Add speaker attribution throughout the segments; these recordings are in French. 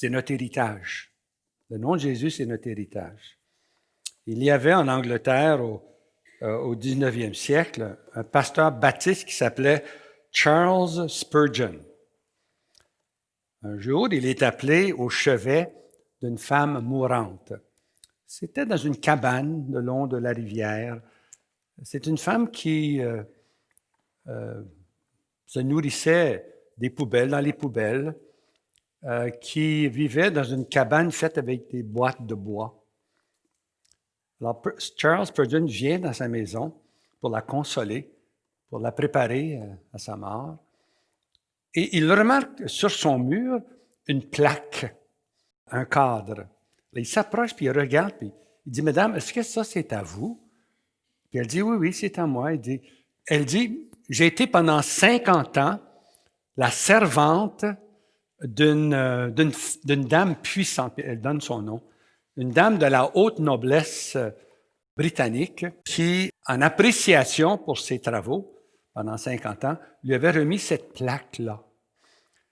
Speaker 1: C'est notre héritage. Le nom de Jésus, c'est notre héritage. Il y avait en Angleterre, au 19e siècle, un pasteur baptiste qui s'appelait Charles Spurgeon. Un jour, il est appelé au chevet d'une femme mourante. C'était dans une cabane le long de la rivière. C'est une femme qui se nourrissait des poubelles, dans les poubelles, qui vivait dans une cabane faite avec des boîtes de bois. Alors, Charles Spurgeon vient dans sa maison pour la consoler, pour la préparer à sa mort. Et il remarque sur son mur une plaque, un cadre. Il s'approche, puis il regarde, puis il dit, « Madame, est-ce que ça, c'est à vous? » Puis elle dit, « Oui, oui, c'est à moi. » Elle dit, « J'ai été pendant 50 ans la servante d'une dame puissante. » Elle donne son nom. Une dame de la haute noblesse britannique qui, en appréciation pour ses travaux, pendant 50 ans, lui avait remis cette plaque-là.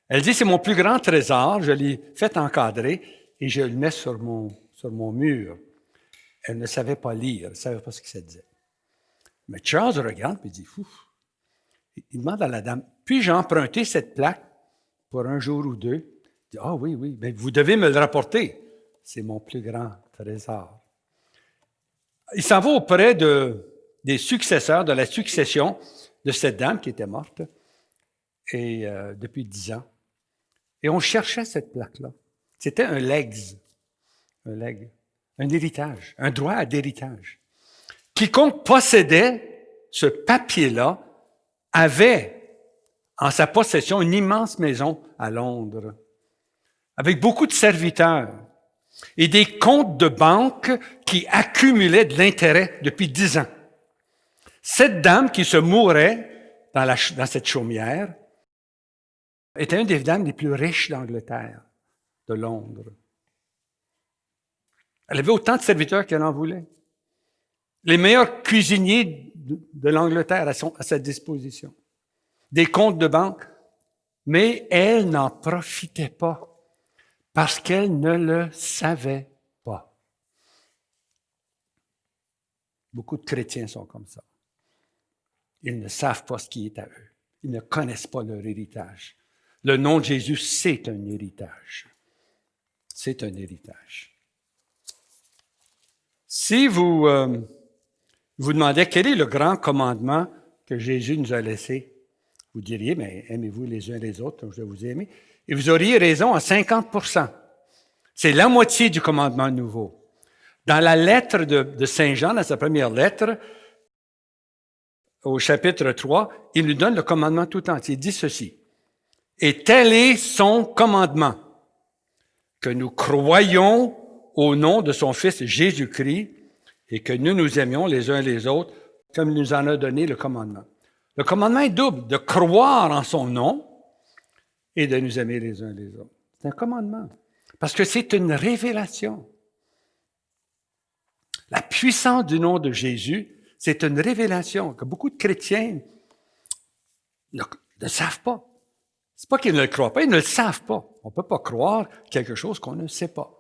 Speaker 1: Elle dit, c'est mon plus grand trésor, je l'ai fait encadrer et je le mets sur mon mur. Elle ne savait pas lire, elle ne savait pas ce que ça disait. Mais Charles regarde et dit, ouf. Il demande à la dame, puis-je emprunter cette plaque pour un jour ou deux? Il dit, ah oui, oui, mais vous devez me le rapporter. C'est mon plus grand trésor. Il s'en va auprès des successeurs, de la succession de cette dame qui était morte et, depuis 10 ans. Et on cherchait cette plaque-là. C'était un legs, un héritage, un droit d'héritage. Quiconque possédait ce papier-là avait en sa possession une immense maison à Londres, avec beaucoup de serviteurs et des comptes de banque qui accumulaient de l'intérêt depuis 10 ans. Cette dame qui se mourait dans cette chaumière était une des dames les plus riches d'Angleterre, de Londres. Elle avait autant de serviteurs qu'elle en voulait. Les meilleurs cuisiniers de l'Angleterre à sa disposition. Des comptes de banque. Mais elle n'en profitait pas parce qu'elle ne le savait pas. Beaucoup de chrétiens sont comme ça. Ils ne savent pas ce qui est à eux. Ils ne connaissent pas leur héritage. Le nom de Jésus, c'est un héritage. C'est un héritage. Si vous vous demandez quel est le grand commandement que Jésus nous a laissé, vous diriez, mais aimez-vous les uns les autres comme je vous ai aimé. Et vous auriez raison à 50%. C'est la moitié du commandement nouveau. Dans la lettre de Saint Jean, dans sa première lettre, au chapitre 3, il nous donne le commandement tout entier. Il dit ceci. Et tel est son commandement, que nous croyons au nom de son Fils Jésus-Christ et que nous nous aimions les uns les autres comme il nous en a donné le commandement. Le commandement est double, de croire en son nom et de nous aimer les uns les autres. C'est un commandement, parce que c'est une révélation. La puissance du nom de Jésus, c'est une révélation que beaucoup de chrétiens ne savent pas. C'est pas qu'ils ne le croient pas, ils ne le savent pas. On ne peut pas croire quelque chose qu'on ne sait pas.